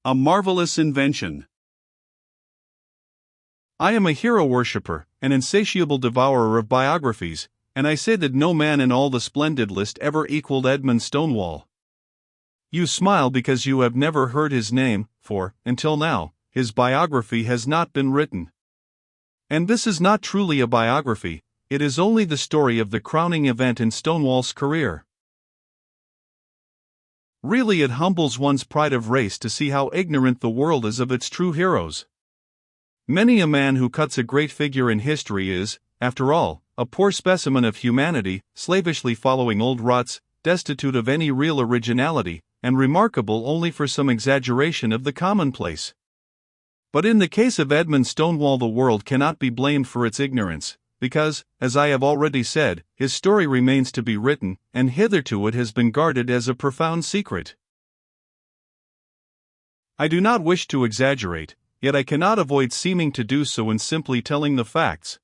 A marvelous invention. I am a hero worshipper, an insatiable devourer of biographies, and I say that no man in all the splendid list ever equaled Edmund Stonewall. You smile because you have never heard his name, for, until now, his biography has not been written. And this is not truly a biography, it is only the story of the crowning event in Stonewall's career. Really, it humbles one's pride of race to see how ignorant the world is of its true heroes. Many a man who cuts a great figure in history is, after all, a poor specimen of humanity, slavishly following old ruts, destitute of any real originality, and remarkable only for some exaggeration of the commonplace. But in the case of Edmund Stonewall, the world cannot be blamed for its ignorance, because, as I have already said, his story remains to be written, and hitherto it has been guarded as a profound secret. I do not wish to exaggerate, yet I cannot avoid seeming to do so in simply telling the facts.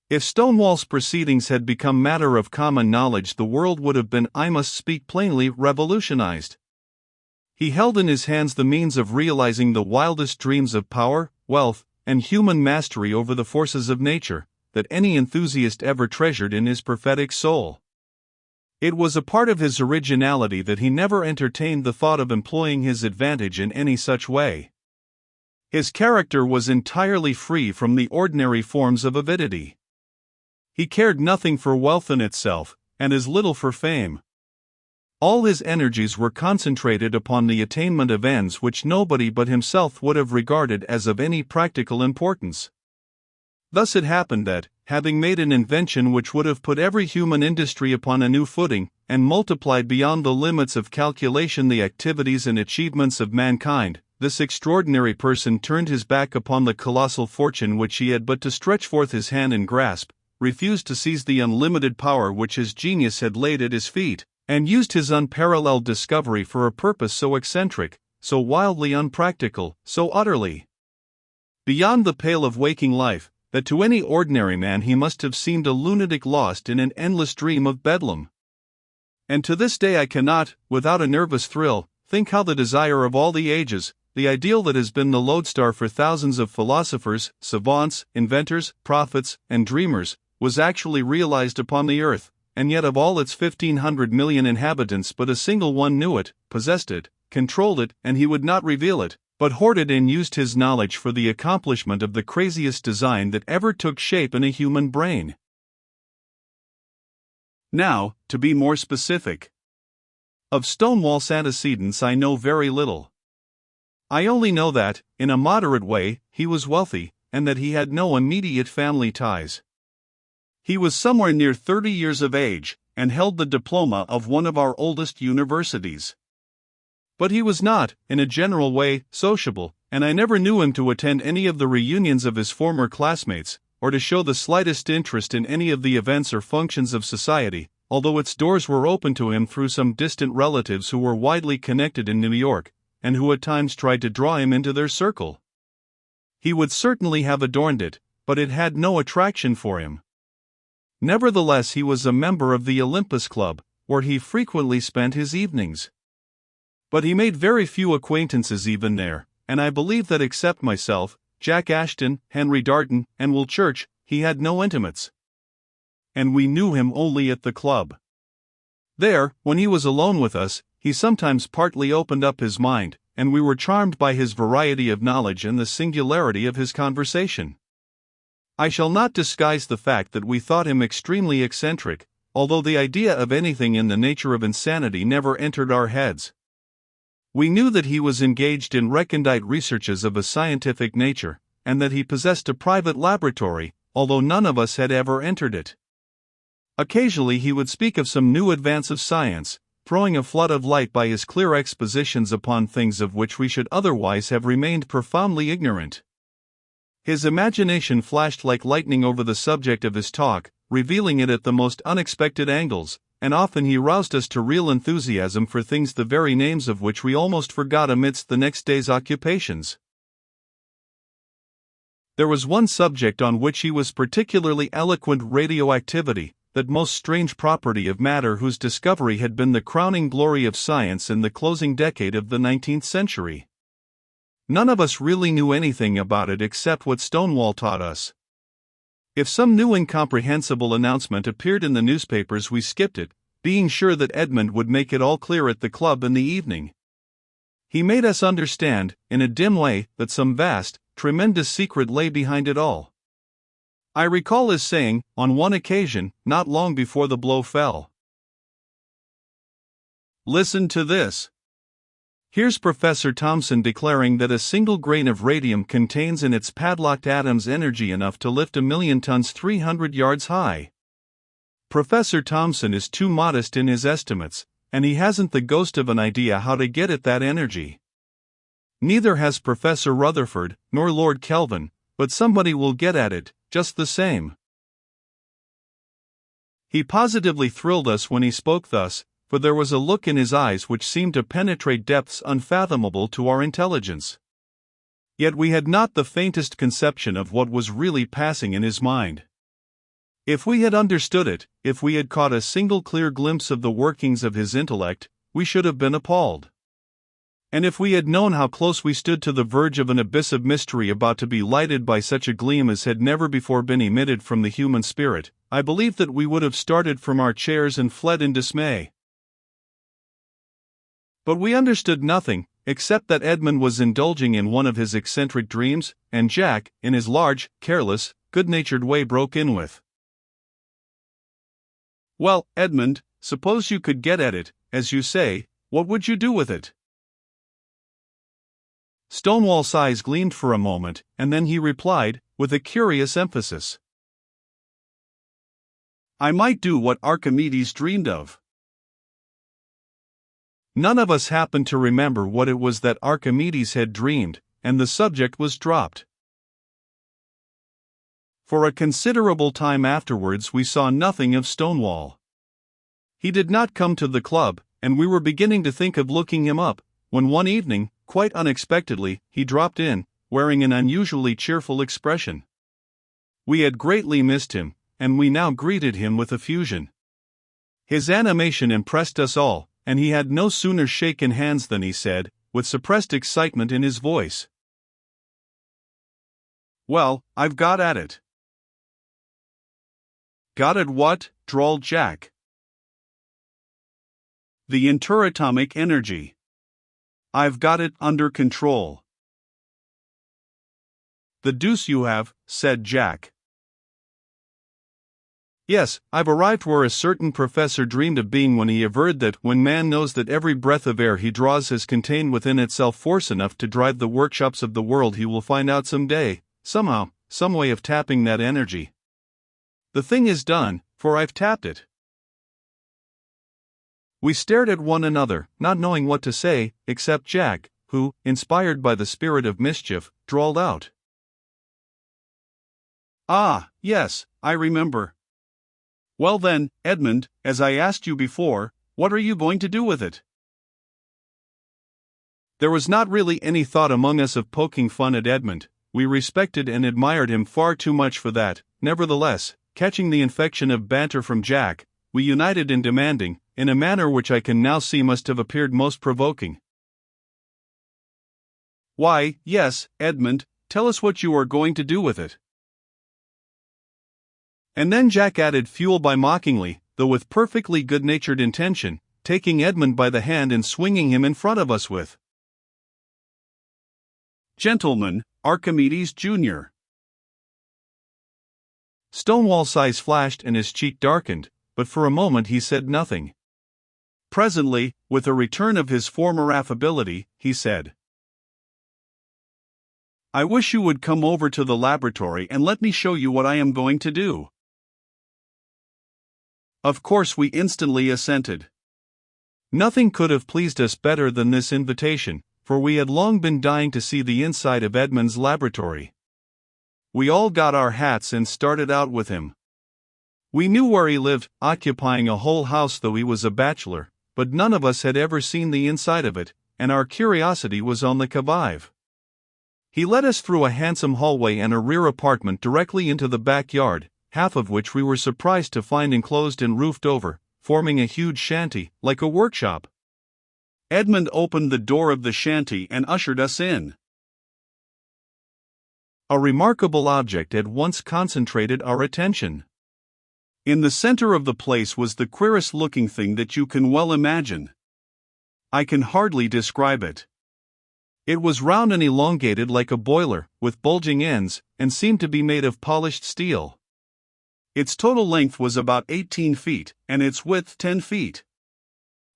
If Stonewall's proceedings had become matter of common knowledge, the world would have been, I must speak plainly, revolutionized. He held in his hands the means of realizing the wildest dreams of power, wealth, and human mastery over the forces of nature that any enthusiast ever treasured in his prophetic soul. It was a part of his originality that he never entertained the thought of employing his advantage in any such way. His character was entirely free from the ordinary forms of avidity. He cared nothing for wealth in itself, and as little for fame. All his energies were concentrated upon the attainment of ends which nobody but himself would have regarded as of any practical importance. Thus it happened that, having made an invention which would have put every human industry upon a new footing, and multiplied beyond the limits of calculation the activities and achievements of mankind, this extraordinary person turned his back upon the colossal fortune which he had but to stretch forth his hand and grasp, refused to seize the unlimited power which his genius had laid at his feet, and used his unparalleled discovery for a purpose so eccentric, so wildly unpractical, so utterly beyond the pale of waking life, that to any ordinary man he must have seemed a lunatic lost in an endless dream of bedlam. And to this day I cannot, without a nervous thrill, think how the desire of all the ages, the ideal that has been the lodestar for thousands of philosophers, savants, inventors, prophets, and dreamers, was actually realized upon the earth, and yet of all its 1,500 million inhabitants but a single one knew it, possessed it, controlled it, and he would not reveal it, but hoarded and used his knowledge for the accomplishment of the craziest design that ever took shape in a human brain. Now, to be more specific. Of Stonewall's antecedents I know very little. I only know that, in a moderate way, he was wealthy, and that he had no immediate family ties. He was somewhere near 30 years of age, and held the diploma of one of our oldest universities. But he was not, in a general way, sociable, and I never knew him to attend any of the reunions of his former classmates, or to show the slightest interest in any of the events or functions of society, although its doors were open to him through some distant relatives who were widely connected in New York, and who at times tried to draw him into their circle. He would certainly have adorned it, but it had no attraction for him. Nevertheless, he was a member of the Olympus Club, where he frequently spent his evenings. But he made very few acquaintances even there, and I believe that except myself, Jack Ashton, Henry Darton, and Will Church, he had no intimates. And we knew him only at the club. There, when he was alone with us, he sometimes partly opened up his mind, and we were charmed by his variety of knowledge and the singularity of his conversation. I shall not disguise the fact that we thought him extremely eccentric, although the idea of anything in the nature of insanity never entered our heads. We knew that he was engaged in recondite researches of a scientific nature, and that he possessed a private laboratory, although none of us had ever entered it. Occasionally he would speak of some new advance of science, throwing a flood of light by his clear expositions upon things of which we should otherwise have remained profoundly ignorant. His imagination flashed like lightning over the subject of his talk, revealing it at the most unexpected angles, and often he roused us to real enthusiasm for things the very names of which we almost forgot amidst the next day's occupations. There was one subject on which he was particularly eloquent: radioactivity, that most strange property of matter whose discovery had been the crowning glory of science in the closing decade of the 19th century. None of us really knew anything about it except what Stonewall taught us. If some new incomprehensible announcement appeared in the newspapers, we skipped it, being sure that Edmund would make it all clear at the club in the evening. He made us understand, in a dim way, that some vast, tremendous secret lay behind it all. I recall his saying, on one occasion, not long before the blow fell. Listen to this. Here's Professor Thomson declaring that a single grain of radium contains in its padlocked atoms energy enough to lift 1,000,000 tons 300 yards high. Professor Thomson is too modest in his estimates, and he hasn't the ghost of an idea how to get at that energy. Neither has Professor Rutherford, nor Lord Kelvin, but somebody will get at it, just the same. He positively thrilled us when he spoke thus, for there was a look in his eyes which seemed to penetrate depths unfathomable to our intelligence. Yet we had not the faintest conception of what was really passing in his mind. If we had understood it, if we had caught a single clear glimpse of the workings of his intellect, we should have been appalled. And if we had known how close we stood to the verge of an abyss of mystery about to be lighted by such a gleam as had never before been emitted from the human spirit, I believe that we would have started from our chairs and fled in dismay. But we understood nothing, except that Edmund was indulging in one of his eccentric dreams, and Jack, in his large, careless, good-natured way, broke in with, "Well, Edmund, suppose you could get at it, as you say, what would you do with it?" Stonewall's eyes gleamed for a moment, and then he replied, with a curious emphasis, "I might do what Archimedes dreamed of." None of us happened to remember what it was that Archimedes had dreamed, and the subject was dropped. For a considerable time afterwards we saw nothing of Stonewall. He did not come to the club, and we were beginning to think of looking him up, when one evening, quite unexpectedly, he dropped in, wearing an unusually cheerful expression. We had greatly missed him, and we now greeted him with effusion. His animation impressed us all, and he had no sooner shaken hands than he said, with suppressed excitement in his voice, "Well, I've got at it." "Got at what?" drawled Jack. "The interatomic energy. I've got it under control." "The deuce you have," said Jack. "Yes, I've arrived where a certain professor dreamed of being when he averred that when man knows that every breath of air he draws has contained within itself force enough to drive the workshops of the world, he will find out some day, somehow, some way of tapping that energy. The thing is done, for I've tapped it." We stared at one another, not knowing what to say, except Jack, who, inspired by the spirit of mischief, drawled out, "Ah, yes, I remember. Well then, Edmund, as I asked you before, what are you going to do with it?" There was not really any thought among us of poking fun at Edmund. We respected and admired him far too much for that. Nevertheless, catching the infection of banter from Jack, we united in demanding, in a manner which I can now see must have appeared most provoking, "Why, yes, Edmund, tell us what you are going to do with it." And then Jack added fuel by mockingly, though with perfectly good-natured intention, taking Edmund by the hand and swinging him in front of us with, "Gentlemen, Archimedes Jr." Stonewall's eyes flashed and his cheek darkened, but for a moment he said nothing. Presently, with a return of his former affability, he said, "I wish you would come over to the laboratory and let me show you what I am going to do." Of course we instantly assented. Nothing could have pleased us better than this invitation, for we had long been dying to see the inside of Edmund's laboratory. We all got our hats and started out with him. We knew where he lived, occupying a whole house though he was a bachelor, but none of us had ever seen the inside of it, and our curiosity was on the qui-vive. He led us through a handsome hallway and a rear apartment directly into the backyard, half of which we were surprised to find enclosed and roofed over, forming a huge shanty, like a workshop. Edmund opened the door of the shanty and ushered us in. A remarkable object at once concentrated our attention. In the center of the place was the queerest looking thing that you can well imagine. I can hardly describe it. It was round and elongated like a boiler, with bulging ends, and seemed to be made of polished steel. Its total length was about 18 feet, and its width 10 feet.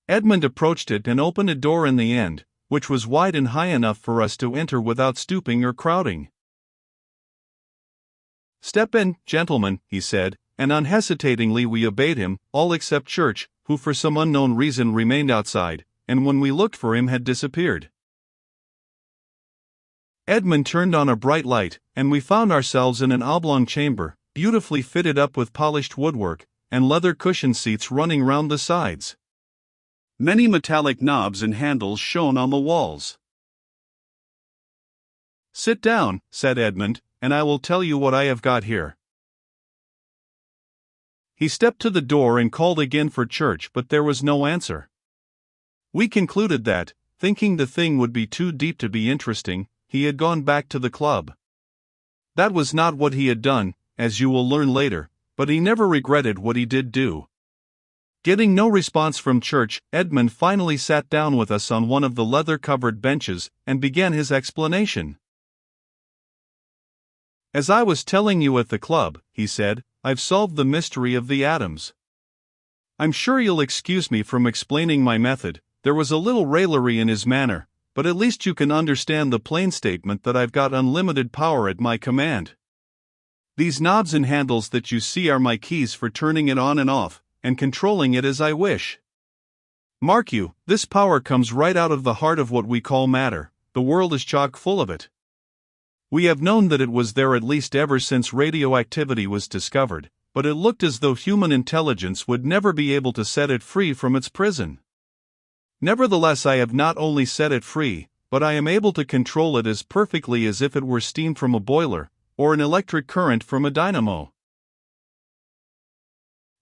Edmund approached it and opened a door in the end, which was wide and high enough for us to enter without stooping or crowding. "Step in, gentlemen," he said, and unhesitatingly we obeyed him, all except Church, who for some unknown reason remained outside, and when we looked for him had disappeared. Edmund turned on a bright light, and we found ourselves in an oblong chamber, beautifully fitted up with polished woodwork, and leather cushioned seats running round the sides. Many metallic knobs and handles shone on the walls. "Sit down," said Edmund, "and I will tell you what I have got here." He stepped to the door and called again for Church, but there was no answer. We concluded that, thinking the thing would be too deep to be interesting, he had gone back to the club. That was not what he had done, as you will learn later, but he never regretted what he did do. Getting no response from Church, Edmund finally sat down with us on one of the leather-covered benches and began his explanation. "As I was telling you at the club," he said, "I've solved the mystery of the atoms. I'm sure you'll excuse me from explaining my method." There was a little raillery in his manner, but at least you can understand the plain statement that I've got unlimited power at my command. These knobs and handles that you see are my keys for turning it on and off, and controlling it as I wish. Mark you, this power comes right out of the heart of what we call matter. The world is chock full of it. We have known that it was there at least ever since radioactivity was discovered, but it looked as though human intelligence would never be able to set it free from its prison. Nevertheless, I have not only set it free, but I am able to control it as perfectly as if it were steam from a boiler, or an electric current from a dynamo.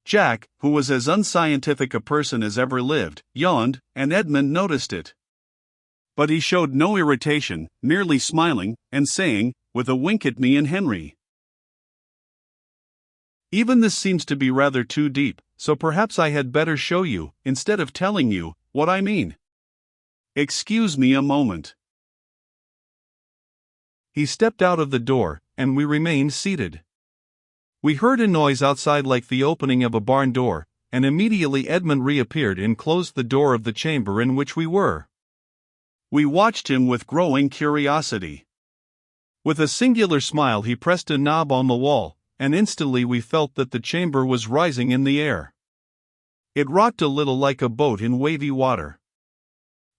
Jack, who was as unscientific a person as ever lived, yawned, and Edmund noticed it. But he showed no irritation, merely smiling, and saying, with a wink at me and Henry, "Even this seems to be rather too deep, so perhaps I had better show you, instead of telling you, what I mean. Excuse me a moment." He stepped out of the door, and we remained seated. We heard a noise outside like the opening of a barn door, and immediately Edmund reappeared and closed the door of the chamber in which we were. We watched him with growing curiosity. With a singular smile he pressed a knob on the wall, and instantly we felt that the chamber was rising in the air. It rocked a little like a boat in wavy water.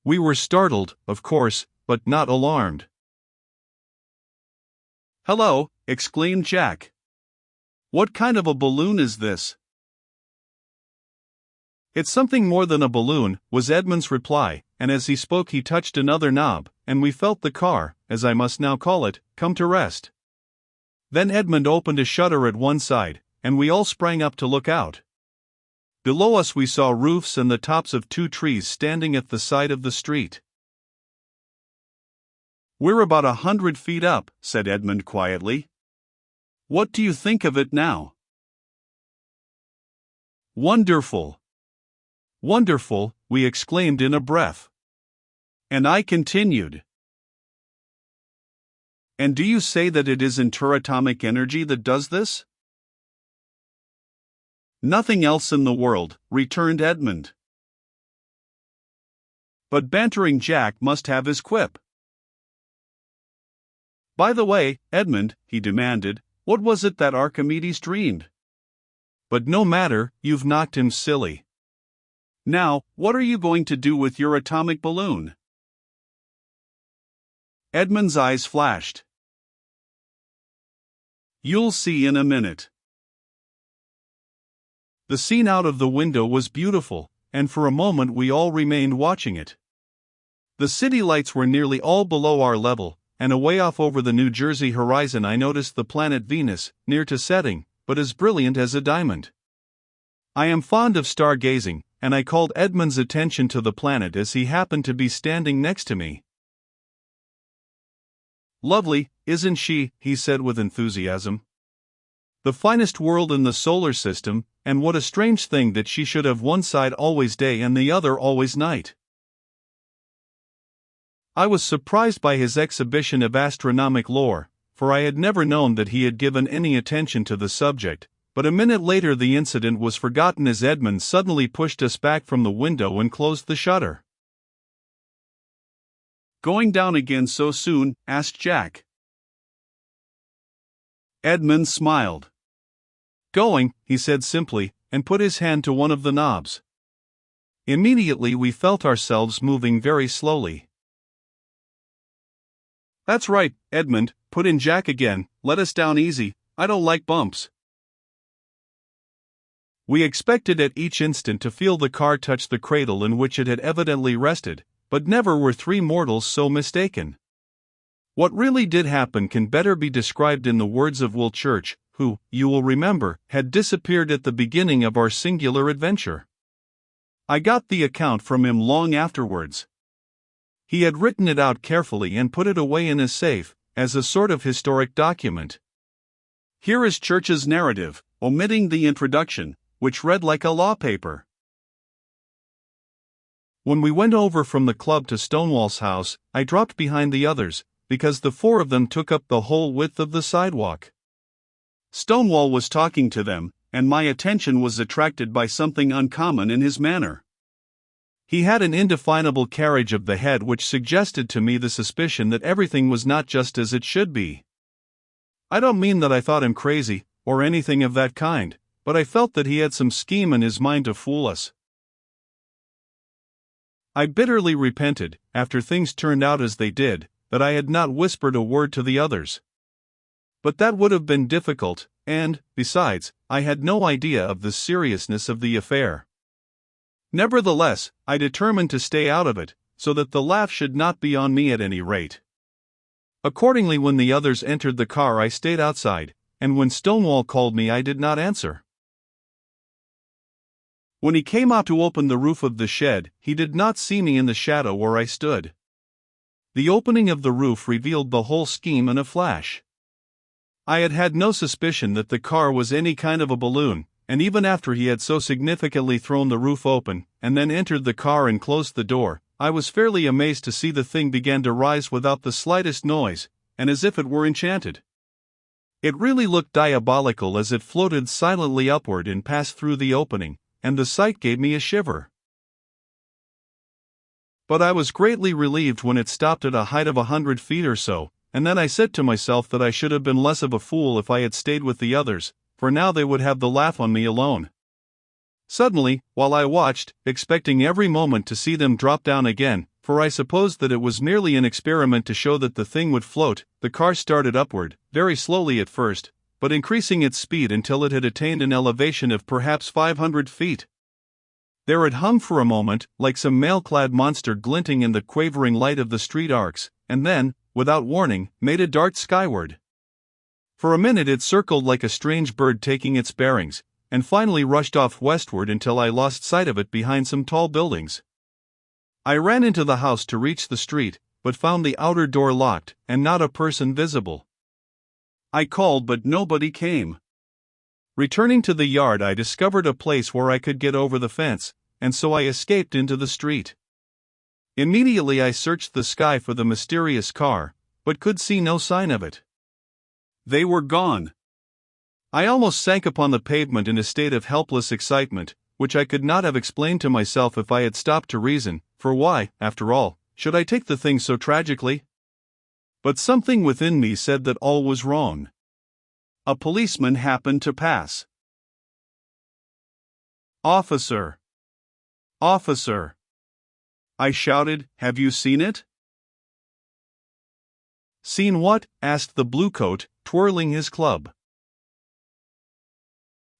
We were startled, of course, but not alarmed. "Hello," exclaimed Jack. "What kind of a balloon is this?" "It's something more than a balloon," was Edmund's reply, and as he spoke he touched another knob, and we felt the car, as I must now call it, come to rest. Then Edmund opened a shutter at one side, and we all sprang up to look out. Below us we saw roofs and the tops of 2 trees standing at the side of the street. "We're about 100 feet up," said Edmund quietly. "What do you think of it now?" "Wonderful! Wonderful!" we exclaimed in a breath. And I continued, "And do you say that it is interatomic energy that does this?" "Nothing else in the world," returned Edmund. But bantering Jack must have his quip. "By the way, Edmund," he demanded, "what was it that Archimedes dreamed?" "But no matter, you've knocked him silly. Now, what are you going to do with your atomic balloon?" Edmund's eyes flashed. "You'll see in a minute." The scene out of the window was beautiful, and for a moment we all remained watching it. The city lights were nearly all below our level, and away off over the New Jersey horizon I noticed the planet Venus, near to setting, but as brilliant as a diamond. I am fond of stargazing, and I called Edmund's attention to the planet as he happened to be standing next to me. "Lovely, isn't she?" he said with enthusiasm. "The finest world in the solar system, and what a strange thing that she should have one side always day and the other always night." I was surprised by his exhibition of astronomic lore, for I had never known that he had given any attention to the subject, but a minute later the incident was forgotten as Edmund suddenly pushed us back from the window and closed the shutter. "Going down again so soon?" asked Jack. Edmund smiled. "Going," he said simply, and put his hand to one of the knobs. Immediately we felt ourselves moving very slowly. "That's right, Edmund," put in Jack again, "let us down easy, I don't like bumps." We expected at each instant to feel the car touch the cradle in which it had evidently rested, but never were three mortals so mistaken. What really did happen can better be described in the words of Will Church, who, you will remember, had disappeared at the beginning of our singular adventure. I got the account from him long afterwards. He had written it out carefully and put it away in a safe, as a sort of historic document. Here is Church's narrative, omitting the introduction, which read like a law paper. When we went over from the club to Stonewall's house, I dropped behind the others, because the four of them took up the whole width of the sidewalk. Stonewall was talking to them, and my attention was attracted by something uncommon in his manner. He had an indefinable carriage of the head which suggested to me the suspicion that everything was not just as it should be. I don't mean that I thought him crazy, or anything of that kind, but I felt that he had some scheme in his mind to fool us. I bitterly repented, after things turned out as they did, that I had not whispered a word to the others. But that would have been difficult, and, besides, I had no idea of the seriousness of the affair. Nevertheless, I determined to stay out of it, so that the laugh should not be on me at any rate. Accordingly, when the others entered the car I stayed outside, and when Stonewall called me I did not answer. When he came out to open the roof of the shed, he did not see me in the shadow where I stood. The opening of the roof revealed the whole scheme in a flash. I had had no suspicion that the car was any kind of a balloon, and even after he had so significantly thrown the roof open, and then entered the car and closed the door, I was fairly amazed to see the thing began to rise without the slightest noise, and as if it were enchanted. It really looked diabolical as it floated silently upward and passed through the opening, and the sight gave me a shiver. But I was greatly relieved when it stopped at a height of 100 feet or so, and then I said to myself that I should have been less of a fool if I had stayed with the others, for now they would have the laugh on me alone. Suddenly, while I watched, expecting every moment to see them drop down again, for I supposed that it was merely an experiment to show that the thing would float, the car started upward, very slowly at first, but increasing its speed until it had attained an elevation of perhaps 500 feet. There it hung for a moment, like some mail-clad monster glinting in the quavering light of the street arcs, and then, without warning, made a dart skyward. For a minute it circled like a strange bird taking its bearings, and finally rushed off westward until I lost sight of it behind some tall buildings. I ran into the house to reach the street, but found the outer door locked, and not a person visible. I called but nobody came. Returning to the yard I discovered a place where I could get over the fence, and so I escaped into the street. Immediately I searched the sky for the mysterious car, but could see no sign of it. They were gone. I almost sank upon the pavement in a state of helpless excitement, which I could not have explained to myself if I had stopped to reason, for why, after all, should I take the thing so tragically? But something within me said that all was wrong. A policeman happened to pass. "Officer! Officer!" I shouted, "have you seen it?" "Seen what?" asked the bluecoat, twirling his club.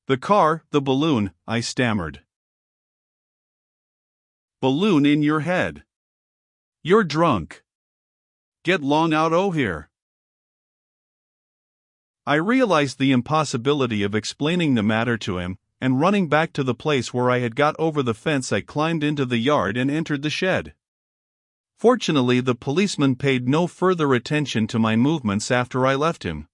"The car, the balloon," I stammered. "Balloon in your head. You're drunk. Get long out o' here." I realized the impossibility of explaining the matter to him, and running back to the place where I had got over the fence I climbed into the yard and entered the shed. Fortunately, the policeman paid no further attention to my movements after I left him.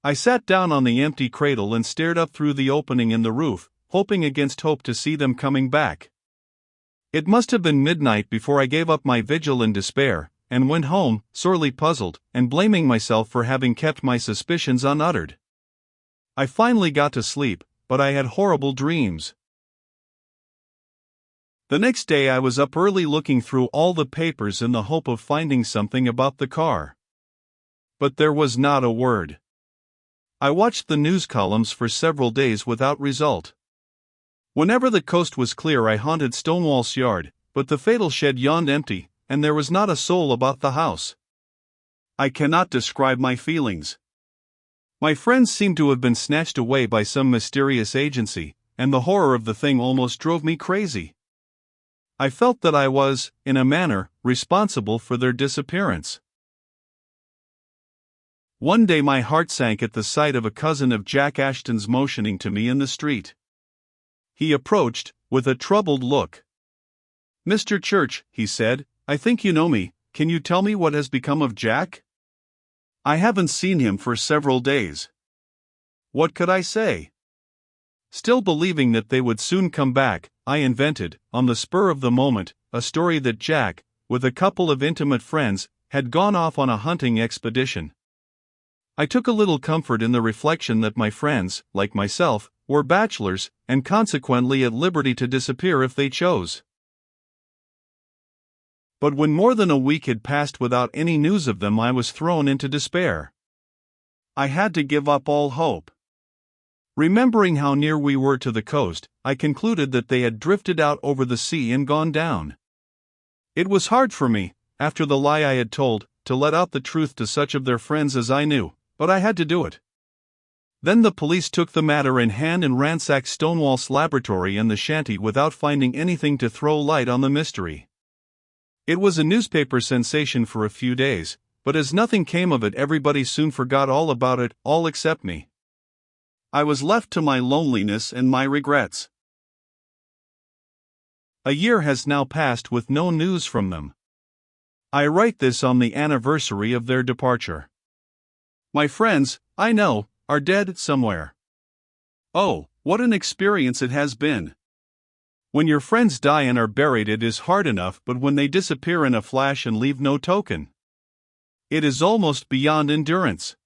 I sat down on the empty cradle and stared up through the opening in the roof, hoping against hope to see them coming back. It must have been midnight before I gave up my vigil in despair, and went home, sorely puzzled, and blaming myself for having kept my suspicions unuttered. I finally got to sleep, but I had horrible dreams. The next day I was up early looking through all the papers in the hope of finding something about the car. But there was not a word. I watched the news columns for several days without result. Whenever the coast was clear I haunted Stonewall's yard, but the fatal shed yawned empty, and there was not a soul about the house. I cannot describe my feelings. My friends seemed to have been snatched away by some mysterious agency, and the horror of the thing almost drove me crazy. I felt that I was, in a manner, responsible for their disappearance. One day my heart sank at the sight of a cousin of Jack Ashton's motioning to me in the street. He approached, with a troubled look. "Mr. Church," he said, "I think you know me. Can you tell me what has become of Jack? I haven't seen him for several days." What could I say? Still believing that they would soon come back, I invented, on the spur of the moment, a story that Jack, with a couple of intimate friends, had gone off on a hunting expedition. I took a little comfort in the reflection that my friends, like myself, were bachelors, and consequently at liberty to disappear if they chose. But when more than a week had passed without any news of them, I was thrown into despair. I had to give up all hope. Remembering how near we were to the coast, I concluded that they had drifted out over the sea and gone down. It was hard for me, after the lie I had told, to let out the truth to such of their friends as I knew, but I had to do it. Then the police took the matter in hand and ransacked Stonewall's laboratory and the shanty without finding anything to throw light on the mystery. It was a newspaper sensation for a few days, but as nothing came of it, everybody soon forgot all about it, all except me. I was left to my loneliness and my regrets. A year has now passed with no news from them. I write this on the anniversary of their departure. My friends, I know, are dead somewhere. Oh, what an experience it has been! When your friends die and are buried, it is hard enough, but when they disappear in a flash and leave no token, it is almost beyond endurance.